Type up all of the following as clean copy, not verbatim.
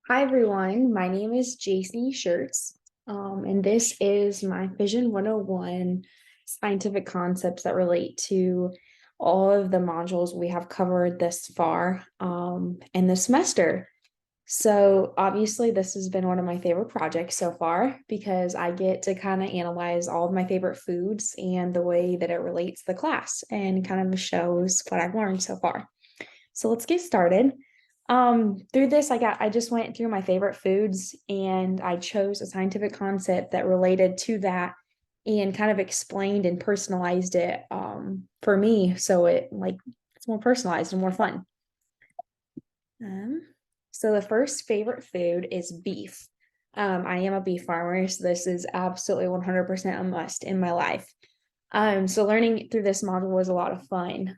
Hi everyone, my name is JC Shirts, and this is my Fshn 101 scientific concepts that relate to all of the modules we have covered this far in the semester. So obviously this has been one of my favorite projects so far because I get to kind of analyze all of my favorite foods and the way that it relates to the class and kind of shows what I've learned so far. So let's get started. Through this, I just went through my favorite foods and I chose a scientific concept that related to that and kind of explained and personalized it for me. So it's more personalized and more fun. Um, so the first favorite food is beef. I am a beef farmer, so this is absolutely 100% a must in my life. So learning through this module was a lot of fun.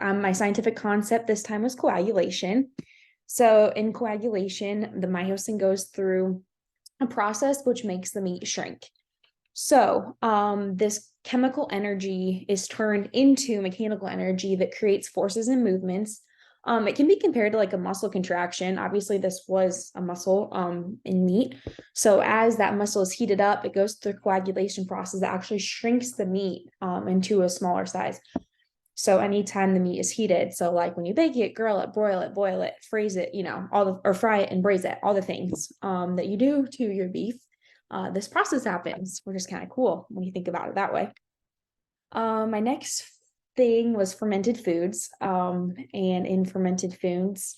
My scientific concept this time was coagulation. So in coagulation, the myosin goes through a process which makes the meat shrink. So this chemical energy is turned into mechanical energy that creates forces and movements. It can be compared to like a muscle contraction. Obviously, this was a muscle in meat. So as that muscle is heated up, it goes through the coagulation process that actually shrinks the meat into a smaller size. So anytime the meat is heated, so like when you bake it, grill it, broil it, boil it, freeze it, all the or fry it and braise it, all the things that you do to your beef, this process happens, which is kind of cool when you think about it that way. My next thing was fermented foods. And in fermented foods,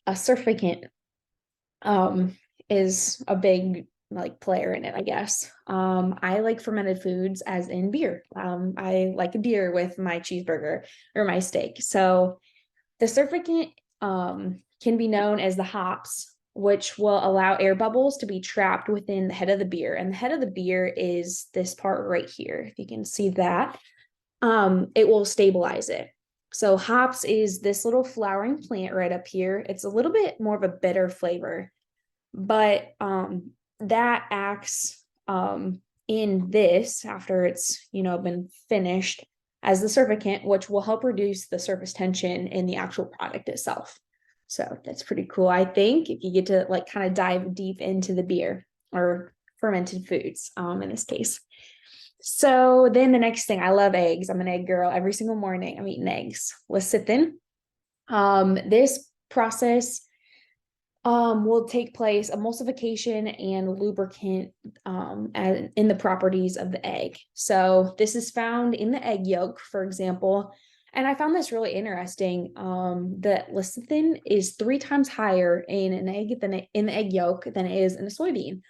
a surfactant is a big like player in it, I guess. I like fermented foods as in beer. I like a beer with my cheeseburger or my steak. So the surfactant can be known as the hops, which will allow air bubbles to be trapped within the head of the beer. And the head of the beer is this part right here. If you can see that, it will stabilize it. So hops is this little flowering plant right up here. It's a little bit more of a bitter flavor, but that acts in this after it's been finished as the surfactant, which will help reduce the surface tension in the actual product itself. So that's pretty cool. I think if you get to like kind of dive deep into the beer or fermented foods in this case. So then the next thing, I love eggs. I'm an egg girl. Every single morning I'm eating eggs. Lecithin. This process will take place emulsification and lubricant in the properties of the egg. So this is found in the egg yolk, for example. And I found this really interesting. That lecithin is 3 times higher in an egg in the egg yolk than it is in a soybean,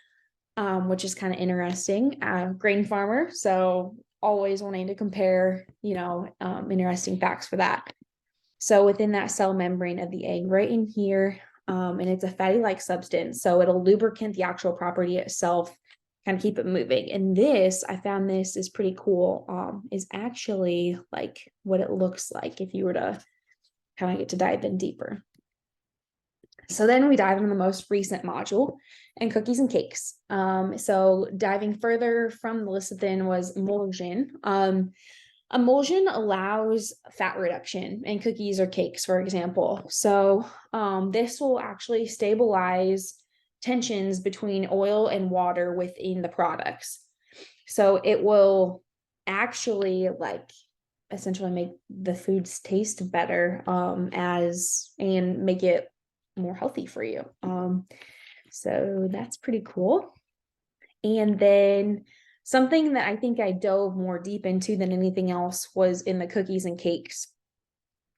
which is kind of interesting. Grain farmer, so always wanting to compare, interesting facts for that. So within that cell membrane of the egg, right in here, and it's a fatty-like substance, so it'll lubricant the actual property itself, kind of keep it moving. And this, I found this is pretty cool, is actually like what it looks like if you were to kind of get to dive in deeper. So then we dive into the most recent module and cookies and cakes. So diving further from the lecithin was emulsion. Emulsion allows fat reduction in cookies or cakes, for example. So this will actually stabilize tensions between oil and water within the products. So it will actually like essentially make the foods taste better and make it more healthy for you. So that's pretty cool. And then something that I think I dove more deep into than anything else was in the cookies and cakes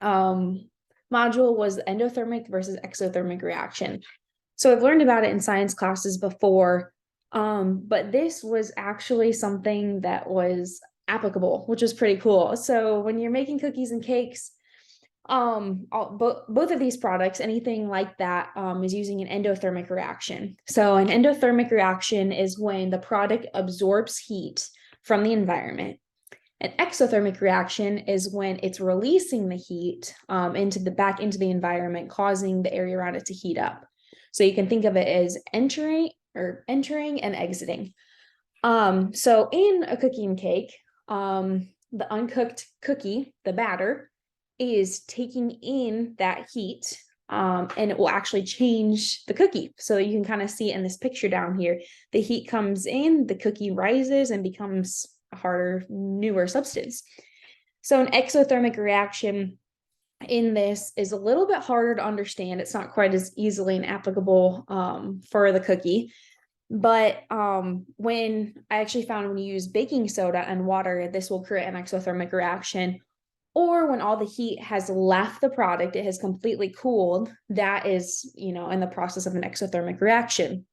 module was endothermic versus exothermic reaction. So I've learned about it in science classes before, but this was actually something that was applicable, which was pretty cool. So when you're making cookies and cakes, both of these products, anything like that, is using an endothermic reaction. So an endothermic reaction is when the product absorbs heat from the environment. An exothermic reaction is when it's releasing the heat into the environment, causing the area around it to heat up. So you can think of it as entering and exiting. So in a cookie and cake, the uncooked cookie, the batter, is taking in that heat and it will actually change the cookie. So you can kind of see it in this picture down here. The heat comes in, the cookie rises and becomes a harder, newer substance. So an exothermic reaction in this is a little bit harder to understand. It's not quite as easily and applicable for the cookie. But when I actually found when you use baking soda and water, this will create an exothermic reaction. Or when all the heat has left the product, it has completely cooled, that is, in the process of an exothermic reaction.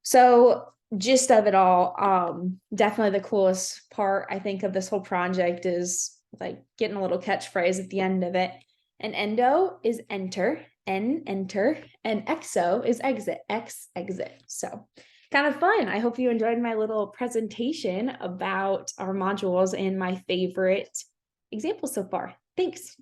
So gist of it all, definitely the coolest part, I think, of this whole project is like getting a little catchphrase at the end of it. And endo is enter, enter, and exo is exit, exit. So kind of fun. I hope you enjoyed my little presentation about our modules and my favorite examples so far. Thanks.